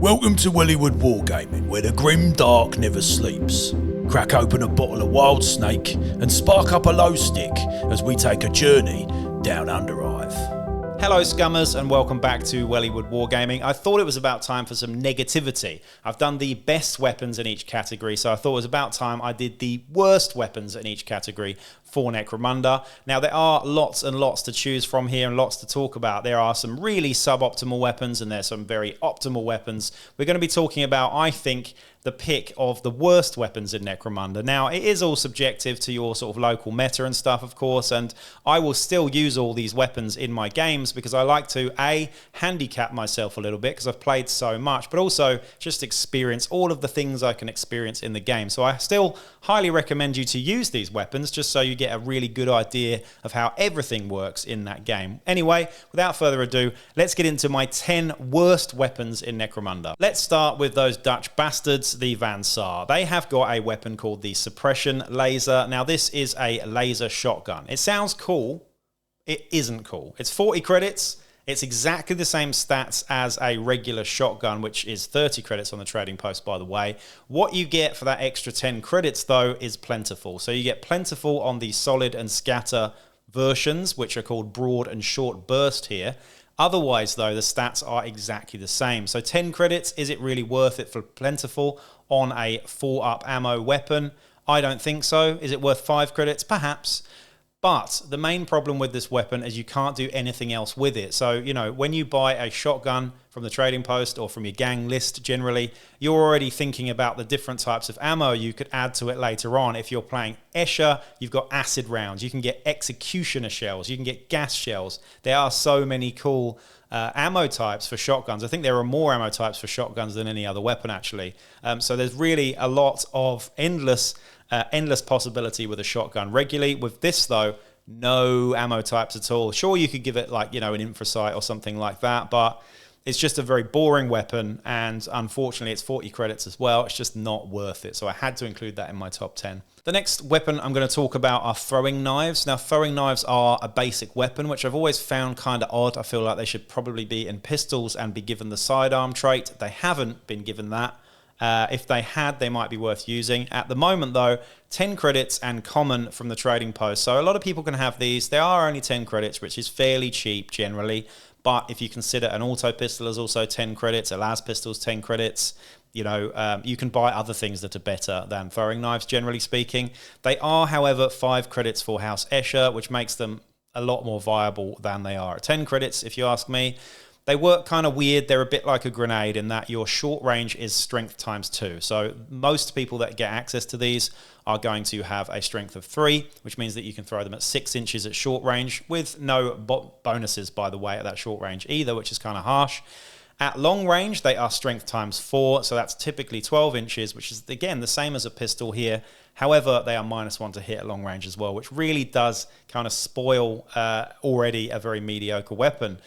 Welcome to Wellywood Wargaming, where the grim dark never sleeps. Crack open a bottle of Wild Snake and spark up a low stick as we take a journey down Underhive. Hello Scummers and welcome back to Wellywood Wargaming. I thought it was about time for some negativity. I've done the best weapons in each category, so I thought it was about time I did the worst weapons in each category for Necromunda. Now there are lots and lots to choose from here and lots to talk about. There are some really suboptimal weapons and there's some very optimal weapons. We're going to be talking about, I think, the pick of the worst weapons in Necromunda. Now, it is all subjective to your sort of local meta and stuff, of course, and I will still use all these weapons in my games because I like to, A, handicap myself a little bit because I've played so much, but also just experience all of the things I can experience in the game. So I still highly recommend you to use these weapons just so you get a really good idea of how everything works in that game. Anyway, without further ado, let's get into my 10 worst weapons in Necromunda. Let's start with those Dutch bastards, the Van Saar. They have got a weapon called the Suppression laser. Now this is a laser shotgun. It sounds cool. It isn't cool. It's 40 credits. It's exactly the same stats as a regular shotgun, which is 30 credits on the trading post, by the way. What you get for that extra 10 credits, though, is plentiful. So you get plentiful on the solid and scatter versions, which are called broad and short burst here. Otherwise, though, the stats are exactly the same. So 10 credits, is it really worth it for plentiful on a 4-up ammo weapon? I don't think so. Is it worth 5 credits? Perhaps. But the main problem with this weapon is you can't do anything else with it. So, you know, when you buy a shotgun from the trading post or from your gang list generally, you're already thinking about the different types of ammo you could add to it later on. If you're playing Escher, you've got acid rounds. You can get executioner shells. You can get gas shells. There are so many cool ammo types for shotguns. I think there are more ammo types for shotguns than any other weapon, actually. So there's really a lot of endless possibility with a shotgun regularly. With this, though, no ammo types at all. Sure, you could give it like, you know, an infrasight or something like that, but it's just a very boring weapon, and unfortunately it's 40 credits as well. It's just not worth it, so I had to include that in my top 10. The next weapon I'm going to talk about are throwing knives. Now, throwing knives are a basic weapon, which I've always found kind of odd. I feel like they should probably be in pistols and be given the sidearm trait. They haven't been given that. If they had, they might be worth using. At the moment, though, 10 credits and common from the trading post. So a lot of people can have these. They are only 10 credits, which is fairly cheap generally. But if you consider an auto pistol is also 10 credits, a las pistol's 10 credits, you know, you can buy other things that are better than throwing knives, generally speaking. They are, however, 5 credits for House Escher, which makes them a lot more viable than they are at 10 credits, if you ask me. They work kind of weird. They're a bit like a grenade in that your short range is strength times 2. So most people that get access to these are going to have a strength of 3, which means that you can throw them at 6 inches at short range with no bonuses, by the way, at that short range either, which is kind of harsh. At long range, they are strength times 4, so that's typically 12 inches, which is, again, the same as a pistol here. However, they are -1 to hit at long range as well, which really does kind of spoil already a very mediocre weapon.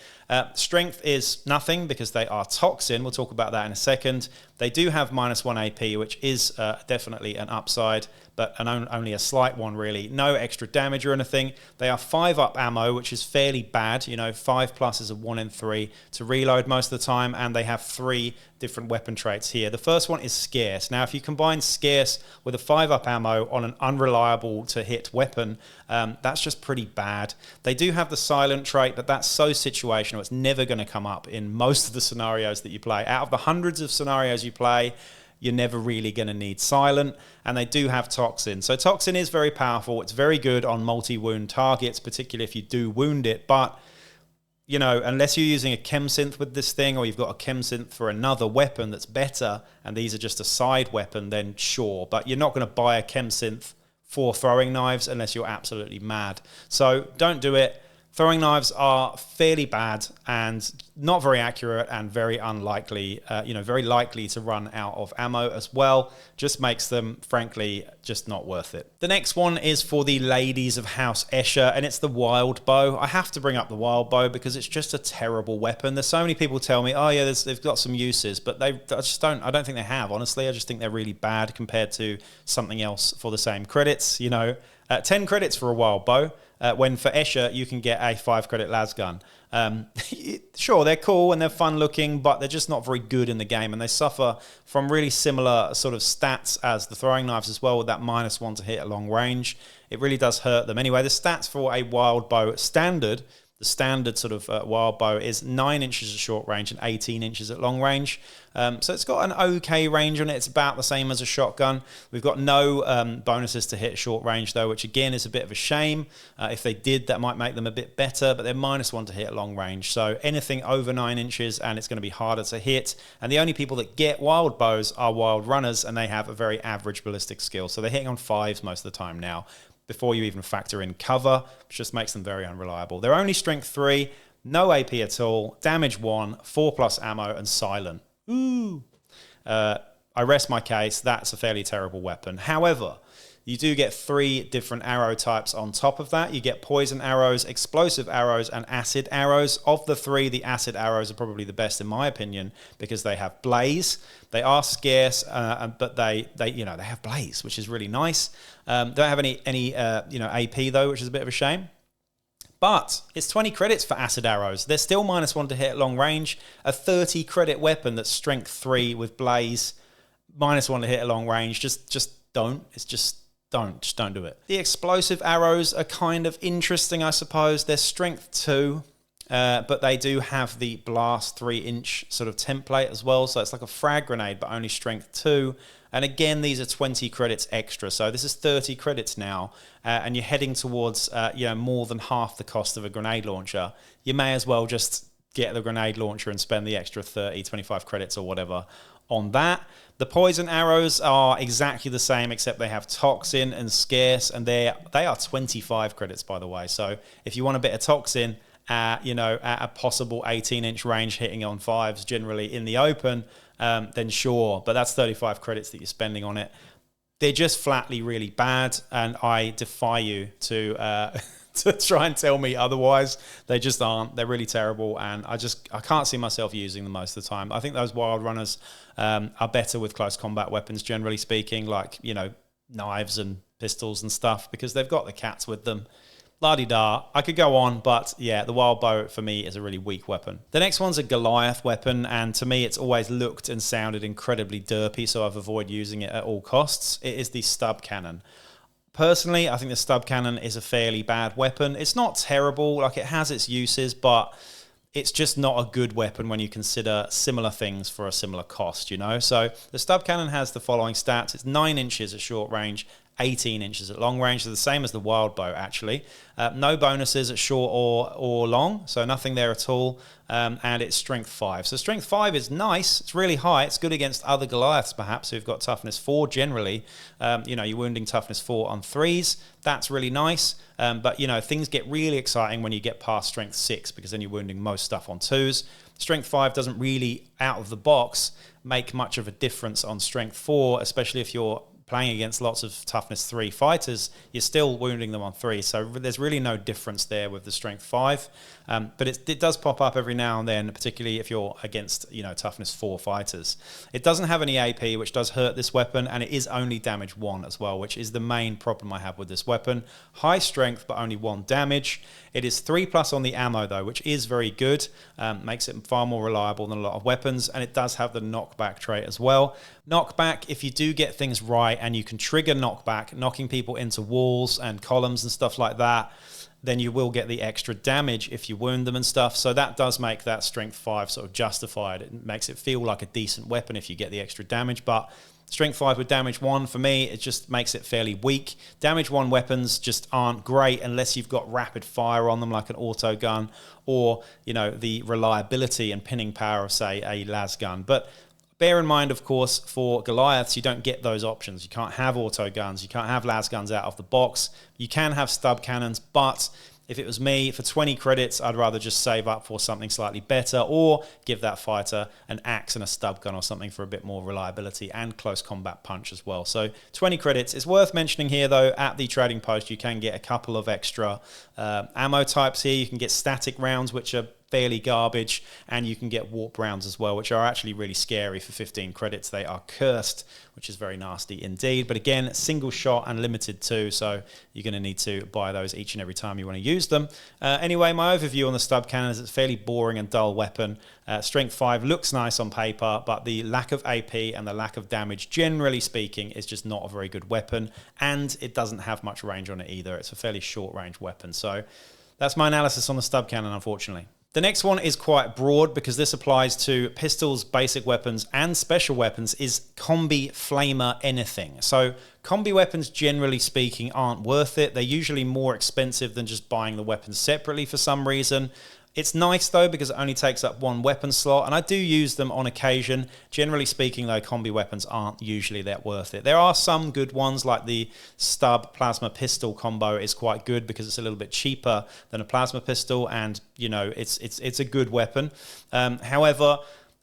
Strength is nothing because they are toxin. We'll talk about that in a second. They do have -1 AP, which is definitely an upside, but only a slight one, really. No extra damage or anything. They are 5-up ammo, which is fairly bad. You know, 5+ is a 1 in 3 to reload most of the time, and they have 3 different weapon traits here. The first one is scarce. Now, if you combine scarce with a 5-up ammo on an unreliable to hit weapon, that's just pretty bad. They do have the silent trait, but that's so situational. It's never going to come up in most of the scenarios that you play. Out of the hundreds of scenarios you play, you're never really going to need silent, and they do have toxin. So toxin is very powerful. It's very good on multi-wound targets, particularly if you do wound it, but you know, unless you're using a chem synth with this thing, or you've got a chem synth for another weapon that's better, and these are just a side weapon, then sure. But you're not going to buy a chem synth for throwing knives unless you're absolutely mad. So don't do it. Throwing knives are fairly bad and not very accurate and very unlikely, very likely to run out of ammo as well. Just makes them, frankly, just not worth it. The next one is for the ladies of House Escher, and it's the wild bow. I have to bring up the wild bow because it's just a terrible weapon. There's so many people tell me, oh yeah, they've got some uses, but I don't think they have, honestly. I just think they're really bad compared to something else for the same credits, you know. 10 credits for a wild bow, when for Escher you can get a 5 credit las gun. Sure, they're cool and they're fun looking, but they're just not very good in the game, and they suffer from really similar sort of stats as the throwing knives as well, with that -1 to hit at long range. It really does hurt them. Anyway, the stats for a wild bow standard, the standard sort of wild bow, is 9 inches at short range and 18 inches at long range. So it's got an okay range on it. It's about the same as a shotgun. We've got no bonuses to hit short range though, which again is a bit of a shame. If they did, that might make them a bit better, but they're -1 to hit at long range. So anything over 9 inches and it's going to be harder to hit. And the only people that get wild bows are wild runners, and they have a very average ballistic skill. So they're hitting on 5s most of the time now, before you even factor in cover, which just makes them very unreliable. They're only strength 3, no AP at all, damage 1, 4+ ammo, and silent. Ooh. I rest my case. That's a fairly terrible weapon. However, you do get 3 different arrow types on top of that. You get poison arrows, explosive arrows, and acid arrows. Of the 3, the acid arrows are probably the best in my opinion, because they have blaze. They are scarce, but they have blaze, which is really nice. Don't have any AP though, which is a bit of a shame. But it's 20 credits for acid arrows. They're still -1 to hit at long range. A 30 credit weapon that's strength 3 with blaze, -1 to hit at long range. Just don't. Just don't do it. The explosive arrows are kind of interesting, I suppose. They're strength 2, but they do have the blast 3-inch sort of template as well. So it's like a frag grenade, but only strength 2. And again, these are 20 credits extra. So this is 30 credits now, and you're heading towards more than half the cost of a grenade launcher. You may as well just get the grenade launcher and spend the extra 30, 25 credits or whatever on that. The poison arrows are exactly the same, except they have toxin and scarce, and they are 25 credits, by the way. So if you want a bit of toxin, at a possible 18-inch range, hitting on 5s generally in the open, then sure. But that's 35 credits that you're spending on it. They're just flatly really bad, and I defy you to to try and tell me otherwise. They just aren't. They're really terrible, and I can't see myself using them most of the time. I think those wild runners are better with close combat weapons, generally speaking, like knives and pistols and stuff, because they've got the cats with them. La-di-da. I could go on, but yeah, the wild bow for me is a really weak weapon. The next one's a Goliath weapon, and to me it's always looked and sounded incredibly derpy, so I've avoided using it at all costs. It is the Stub cannon. Personally, I think the Stub cannon is a fairly bad weapon. It's not terrible, like it has its uses, but it's just not a good weapon when you consider similar things for a similar cost, So the Stub cannon has the following stats. It's 9 inches at short range, 18 inches at long range. So the same as the wild bow, actually. No bonuses at short or long, so nothing there at all. And it's strength 5. So strength 5 is nice. It's really high. It's good against other Goliaths, perhaps, who've got toughness 4 generally. You're wounding toughness 4 on 3s. That's really nice. But things get really exciting when you get past strength 6, because then you're wounding most stuff on 2s. Strength 5 doesn't really, out of the box, make much of a difference on strength 4, especially if you're playing against lots of toughness 3 fighters. You're still wounding them on 3, so there's really no difference there with the strength 5. But it does pop up every now and then, particularly if you're against toughness 4 fighters. It doesn't have any AP, which does hurt this weapon, and it is only damage 1 as well, which is the main problem I have with this weapon. High strength, but only 1 damage. It is 3+ on the ammo though, which is very good. Makes it far more reliable than a lot of weapons, and it does have the knockback trait as well. Knockback, if you do get things right and you can trigger knockback, knocking people into walls and columns and stuff like that, then you will get the extra damage if you wound them and stuff. So that does make that strength 5 sort of justified. It makes it feel like a decent weapon if you get the extra damage, but strength 5 with damage 1, for me, it just makes it fairly weak. Damage 1 weapons just aren't great unless you've got rapid fire on them, like an auto gun, or the reliability and pinning power of, say, a las gun. But bear in mind, of course, for Goliaths, you don't get those options. You can't have auto guns. You can't have las guns out of the box. You can have stub cannons, but if it was me, for 20 credits, I'd rather just save up for something slightly better, or give that fighter an axe and a stub gun or something for a bit more reliability and close combat punch as well. So 20 credits. It's worth mentioning here, though, at the trading post, you can get a couple of extra ammo types here. You can get static rounds, which are fairly garbage, and you can get warp rounds as well, which are actually really scary for 15 credits. They are cursed, which is very nasty indeed. But again, single shot and limited too, so you're going to need to buy those each and every time you want to use them. Anyway, my overview on the Stub cannon is it's a fairly boring and dull weapon. Strength 5 looks nice on paper, but the lack of AP and the lack of damage, generally speaking, is just not a very good weapon, and it doesn't have much range on it either. It's a fairly short range weapon. So that's my analysis on the Stub cannon, unfortunately. The next one is quite broad because this applies to pistols, basic weapons, and special weapons, is Combi Flamer anything. So Combi weapons, generally speaking, aren't worth it. They're usually more expensive than just buying the weapons separately for some reason. It's nice though because it only takes up one weapon slot, and I do use them on occasion. Generally speaking though, combi weapons aren't usually that worth it. There are some good ones, like the Stub plasma pistol combo is quite good because it's a little bit cheaper than a plasma pistol, and you know it's a good weapon. However,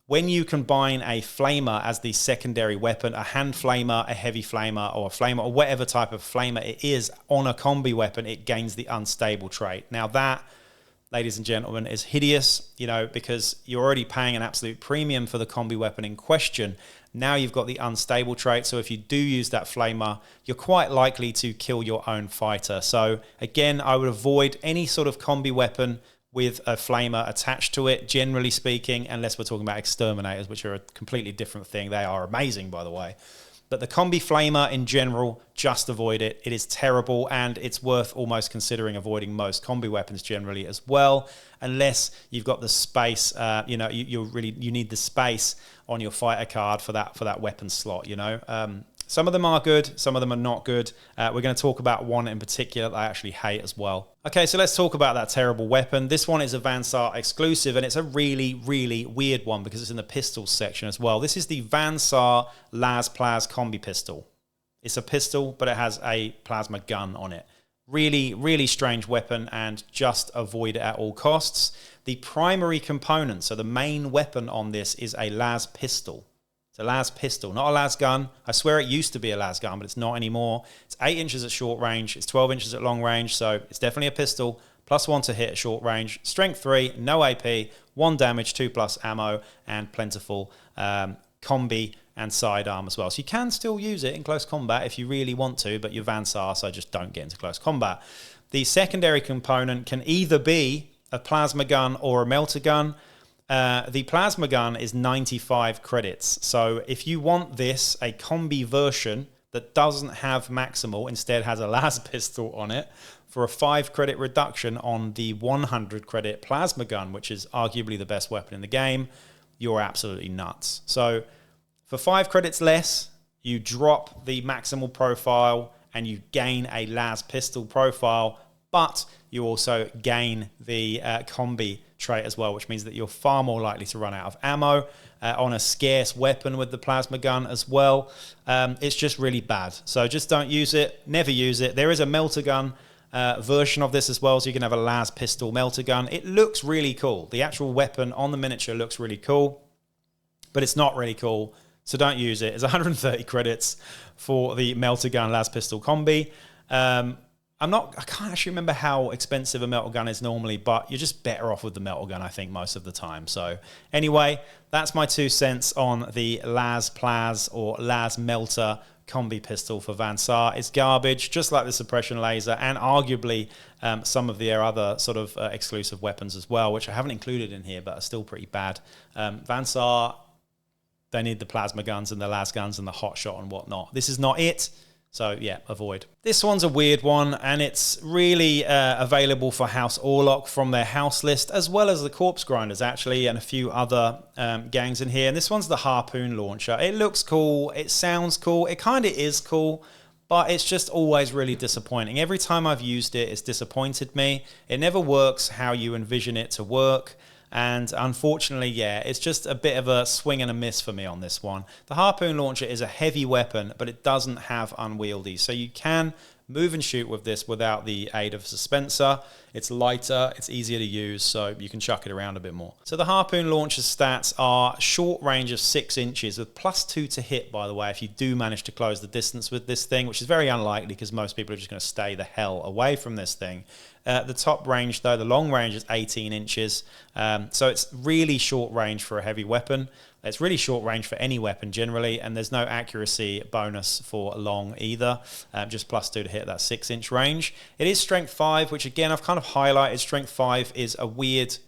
when you combine a flamer as the secondary weapon, a hand flamer, a heavy flamer, or a flamer, or whatever type of flamer it is on a combi weapon, it gains the unstable trait. Now that, ladies and gentlemen, is hideous, you know, because you're already paying an absolute premium for the combi weapon in question. Now you've got the unstable trait, so if you do use that flamer, you're quite likely to kill your own fighter. So again, I would avoid any sort of combi weapon with a flamer attached to it, generally speaking, unless we're talking about exterminators, which are a completely different thing. They are amazing, by the way. But the combi flamer in general, just avoid it. It is terrible, and it's worth almost considering avoiding most combi weapons generally as well, unless you've got the space. You know, you need the space on your fighter card for that weapon slot. You know, some of them are good, some of them are not good. We're going to talk about one in particular that I actually hate as well. Okay, so let's talk about that terrible weapon. This one is a Vansar exclusive, and it's a really, really weird one because it's in the pistols section as well. This is the Vansar plaz combi pistol. It's a pistol, but it has a plasma gun on it. Really, really strange weapon, and just avoid it at all costs. The primary component, so the main weapon on this, is a las pistol. It's a las pistol, not a las gun. I swear it used to be a las gun, but it's not anymore. It's 8 inches at short range. It's 12 inches at long range, so it's definitely a pistol. +1 to hit at short range. Strength 3, no AP, 1 damage, 2+ ammo, and plentiful combi and sidearm as well. So you can still use it in close combat if you really want to, but you're Vansar, so just don't get into close combat. The secondary component can either be a plasma gun or a melter gun. The plasma gun is 95 credits. So if you want this, a combi version that doesn't have maximal, instead has a las pistol on it, for a 5 credit reduction on the 100 credit plasma gun, which is arguably the best weapon in the game, you're absolutely nuts. So for 5 credits less, you drop the maximal profile and you gain a las pistol profile, but you also gain the combi trait as well, which means that you're far more likely to run out of ammo on a scarce weapon with the plasma gun as well. It's just really bad. So just don't use it. Never use it. There is a melter gun version of this as well, so you can have a las pistol melter gun. It looks really cool. The actual weapon on the miniature looks really cool, but it's not really cool, so don't use it. It's 130 credits for the melter gun las pistol combi. I can't actually remember how expensive a melter gun is normally, but you're just better off with the melter gun, I think, most of the time. So anyway, that's my 2 cents on the las plaz or las melter combi pistol for Vansar. It's garbage, just like the suppression laser, and arguably some of their other sort of exclusive weapons as well, which I haven't included in here, but are still pretty bad. Vansar, they need the plasma guns and the las guns and the hot shot and whatnot. This is not it. So yeah, avoid. This one's a weird one, and it's really available for House Orlok from their house list, as well as the Corpse Grinders actually, and a few other gangs in here. And this one's the Harpoon launcher. It looks cool, it sounds cool, it kind of is cool, but it's just always really disappointing. Every time I've used it, it's disappointed me. It never works how you envision it to work. And unfortunately, yeah, it's just a bit of a swing and a miss for me on this one. The Harpoon launcher is a heavy weapon, but it doesn't have unwieldy. So you can move and shoot with this without the aid of a dispenser. It's lighter, it's easier to use, so you can chuck it around a bit more. So the Harpoon launcher's stats are short range of 6 inches with +2 to hit, by the way, if you do manage to close the distance with this thing, which is very unlikely because most people are just going to stay the hell away from this thing. The top range, though, the long range is 18 inches. So it's really short range for a heavy weapon. It's really short range for any weapon generally, and there's no accuracy bonus for long either, just +2 to hit that 6-inch range. It is strength 5, which again, I've kind of highlighted. Strength 5 is a weird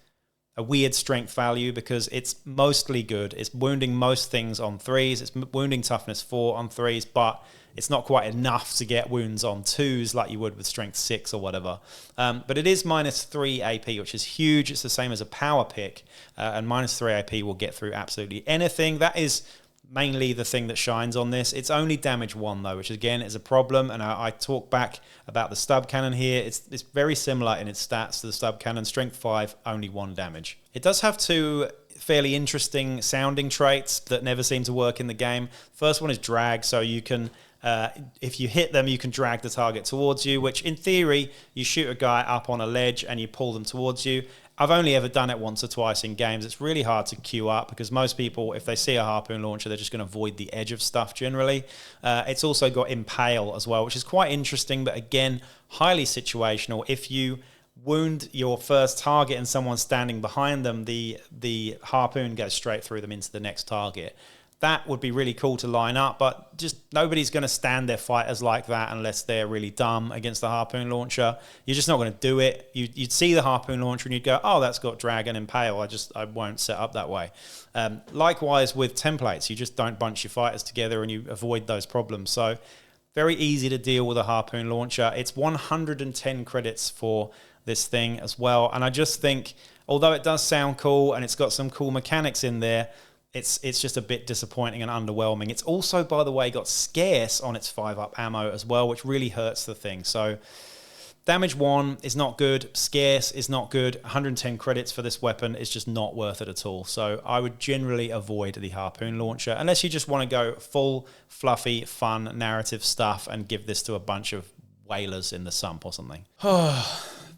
strength value because it's mostly good. It's wounding most things on 3s. It's wounding toughness 4 on 3s, but it's not quite enough to get wounds on 2s like you would with strength 6 or whatever. But it is -3 AP, which is huge. It's the same as a power pick, and -3 AP will get through absolutely anything. That is mainly the thing that shines on this. It's only damage 1 though, which again is a problem. And I talk back about the Stub cannon here. It's very similar in its stats to the Stub cannon. Strength 5, only 1 damage. It does have 2 fairly interesting sounding traits that never seem to work in the game. First one is drag, so you can if you hit them, you can drag the target towards you, which in theory, you shoot a guy up on a ledge and you pull them towards you. I've only ever done it once or twice in games. It's really hard to queue up because most people, if they see a harpoon launcher, they're just going to avoid the edge of stuff generally. It's also got impale as well, which is quite interesting, but again, highly situational. If you wound your first target and someone's standing behind them, the harpoon goes straight through them into the next target. That would be really cool to line up, but just nobody's going to stand their fighters like that unless they're really dumb against the harpoon launcher. You're just not going to do it. You'd see the harpoon launcher and you'd go, oh, that's got drag and impale. I won't set up that way. Likewise with templates, you just don't bunch your fighters together and you avoid those problems. So very easy to deal with a harpoon launcher. It's 110 credits for this thing as well. And I just think, although it does sound cool and it's got some cool mechanics in there, it's just a bit disappointing and underwhelming. It's also, by the way, got scarce on its 5-up ammo as well, which really hurts the thing. So damage 1 is not good. Scarce is not good. 110 credits for this weapon is just not worth it at all. So I would generally avoid the harpoon launcher unless you just want to go full, fluffy, fun, narrative stuff and give this to a bunch of whalers in the sump or something.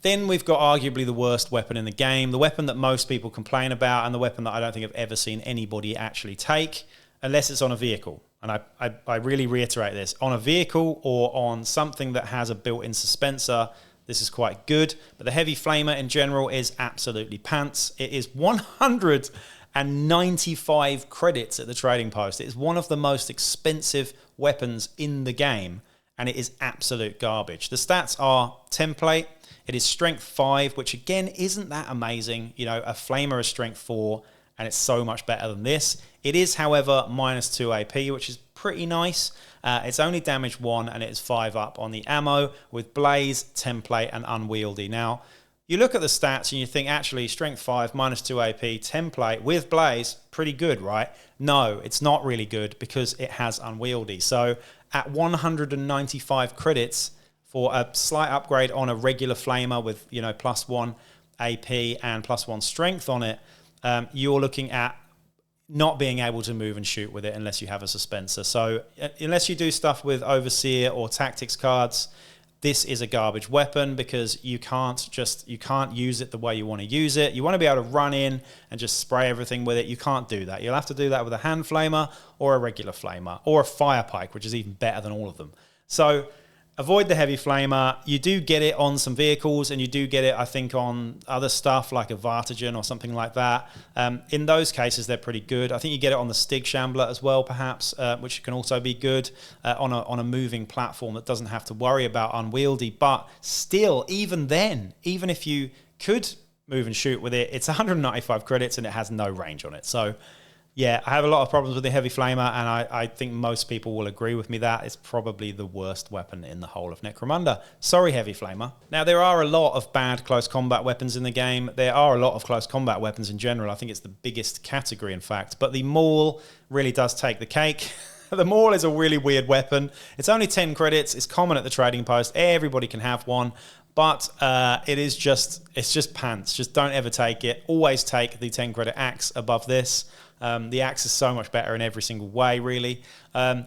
Then we've got arguably the worst weapon in the game, the weapon that most people complain about, and the weapon that I don't think I've ever seen anybody actually take, unless it's on a vehicle. And I really reiterate this. On a vehicle or on something that has a built-in dispenser, this is quite good. But the heavy flamer in general is absolutely pants. It is 195 credits at the trading post. It is one of the most expensive weapons in the game, and it is absolute garbage. The stats are template. It is strength 5, which again isn't that amazing. You know, a flamer is strength 4, and it's so much better than this. It is, however, -2 AP, which is pretty nice. It's only damage 1, and it is 5 up on the ammo with blaze, template, and unwieldy. Now, you look at the stats and you think, actually, strength 5, -2 AP, template with blaze, pretty good, right? No, it's not really good because it has unwieldy. So at 195 credits, for a slight upgrade on a regular flamer with, you know, +1 AP and +1 strength on it, you're looking at not being able to move and shoot with it unless you have a dispenser. So unless you do stuff with Overseer or Tactics cards, this is a garbage weapon because you can't use it the way you want to use it. You want to be able to run in and just spray everything with it. You can't do that. You'll have to do that with a hand flamer or a regular flamer or a fire pike, which is even better than all of them. So avoid the heavy flamer. You do get it on some vehicles, and you do get it, I think, on other stuff like a Vartigen or something like that. In those cases, they're pretty good. I think you get it on the Stig Shambler as well, perhaps, which can also be good on a moving platform that doesn't have to worry about unwieldy. But still, even then, even if you could move and shoot with it, it's 195 credits and it has no range on it. So yeah, I have a lot of problems with the heavy flamer, and I think most people will agree with me that it's probably the worst weapon in the whole of Necromunda. Sorry, heavy flamer. Now, there are a lot of bad close combat weapons in the game. There are a lot of close combat weapons in general. I think it's the biggest category, in fact. But the Maul really does take the cake. The Maul is a really weird weapon. It's only 10 credits. It's common at the trading post. Everybody can have one. But it's just pants. Just don't ever take it. Always take the 10 credit axe above this. The axe is so much better in every single way, really. A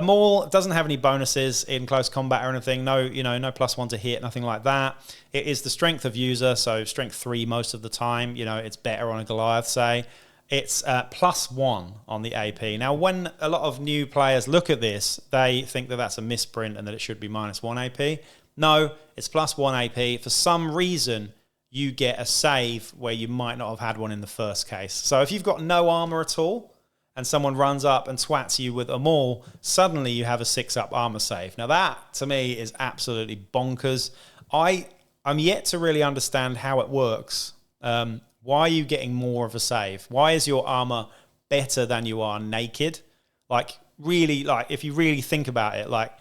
Maul doesn't have any bonuses in close combat or anything. No +1 to hit, nothing like that. It is the strength of user, so strength 3 most of the time. You know, it's better on a Goliath, say. It's +1 on the AP. Now, when a lot of new players look at this, they think that that's a misprint and that it should be -1 AP. No, it's plus 1 AP. For some reason, you get a save where you might not have had one in the first case. So if you've got no armor at all, and someone runs up and twats you with a Maul, suddenly you have a 6-up armor save. Now that, to me, is absolutely bonkers. I'm yet to really understand how it works. Why are you getting more of a save? Why is your armor better than you are naked? Like, really, like, if you really think about it, like,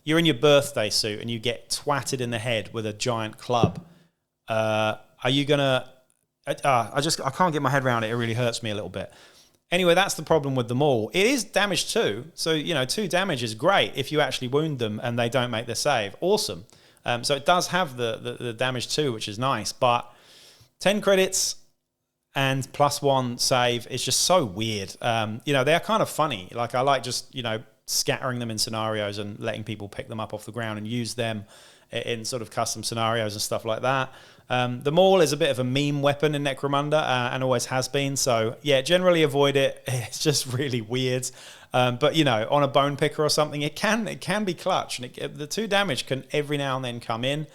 you're in your birthday suit and you get twatted in the head with a giant club. Are you gonna... I can't get my head around it. It really hurts me a little bit. Anyway, that's the problem with the Maul. It is damage 2, so 2 damage is great if you actually wound them and they don't make their save. Awesome. So it does have the damage 2, which is nice, but 10 credits and plus 1 save is just so weird. They're kind of funny. Like, I like just scattering them in scenarios and letting people pick them up off the ground and use them in sort of custom scenarios and stuff like that. The Maul is a bit of a meme weapon in Necromunda and always has been. So, yeah, generally avoid it. It's just really weird. But, on a bone picker or something, it can be clutch. And the 2 damage can every now and then come in.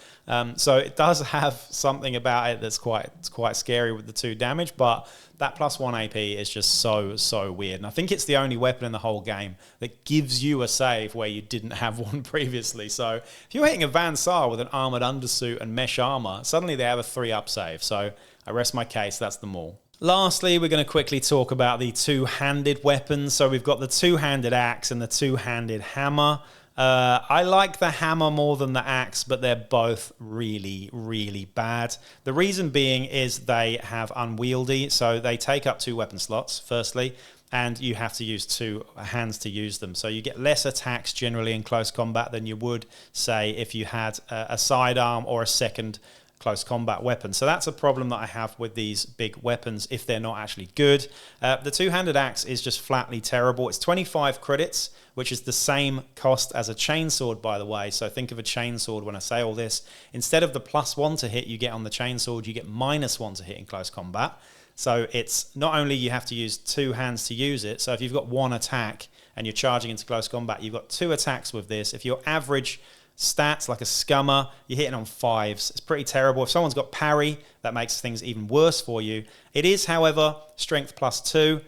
So it does have something about it that's quite scary with the 2 damage. But that plus 1 AP is just so weird. And I think it's the only weapon in the whole game that gives you a save where you didn't have one previously. So if you're hitting a Van Saar with an armored undersuit and mesh armor, suddenly they have a 3-up save. So I rest my case. That's the Maul. Lastly, we're going to quickly talk about the 2-handed weapons. So we've got the 2-handed axe and the 2-handed hammer. I like the hammer more than the axe, but they're both really, really bad. The reason being is they have unwieldy, so they take up 2 weapon slots, firstly, and you have to use 2 hands to use them. So you get less attacks generally in close combat than you would, say, if you had a sidearm or a second close combat weapon. So that's a problem that I have with these big weapons if they're not actually good. The 2-handed axe is just flatly terrible. It's 25 credits, which is the same cost as a chainsword, by the way. So think of a chainsword when I say all this. Instead of the plus 1 to hit you get on the chainsword, you get minus 1 to hit in close combat. So it's not only you have to use 2 hands to use it. So if you've got 1 attack and you're charging into close combat, you've got 2 attacks with this. If your average stats like a scummer, you're hitting on 5s. It's pretty terrible. If someone's got parry, that makes things even worse for you. It is, however, strength plus 2,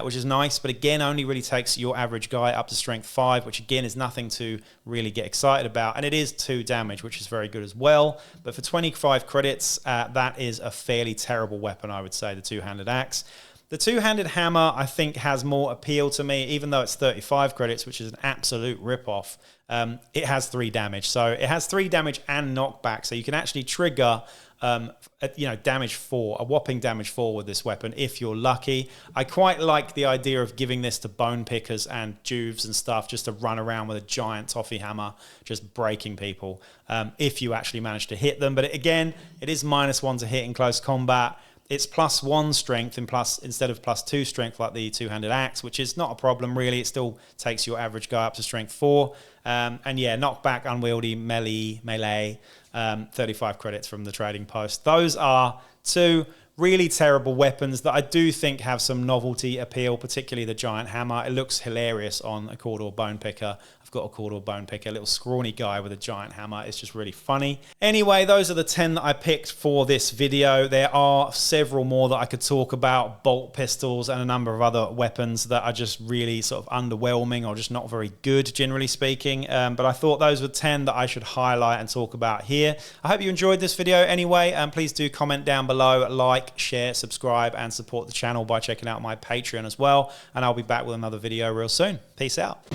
which is nice, but again, only really takes your average guy up to strength 5, which again is nothing to really get excited about. And it is 2 damage, which is very good as well. But for 25 credits, that is a fairly terrible weapon, I would say, the 2-handed axe. The 2-handed hammer, I think, has more appeal to me, even though it's 35 credits, which is an absolute rip-off. It has 3 damage. So it has 3 damage and knockback. So you can actually trigger, damage 4, a whopping damage 4 with this weapon if you're lucky. I quite like the idea of giving this to bone pickers and juves and stuff, just to run around with a giant toffee hammer, just breaking people if you actually manage to hit them. But again, it is minus 1 to hit in close combat. It's plus 1 strength instead of plus 2 strength like the 2-handed axe, which is not a problem really. It still takes your average guy up to strength 4. And yeah, knockback, unwieldy, melee, 35 credits from the trading post. Those are 2 really terrible weapons that I do think have some novelty appeal, particularly the giant hammer. It looks hilarious on a Cordor bone picker. I've got a Cordor bone picker, a little scrawny guy with a giant hammer. It's just really funny. Anyway, those are the 10 that I picked for this video. There are several more that I could talk about, bolt pistols and a number of other weapons that are just really sort of underwhelming or just not very good, generally speaking. But I thought those were 10 that I should highlight and talk about here. I hope you enjoyed this video anyway, and please do comment down below, like, share, subscribe, and support the channel by checking out my Patreon as well. And I'll be back with another video real soon. Peace out.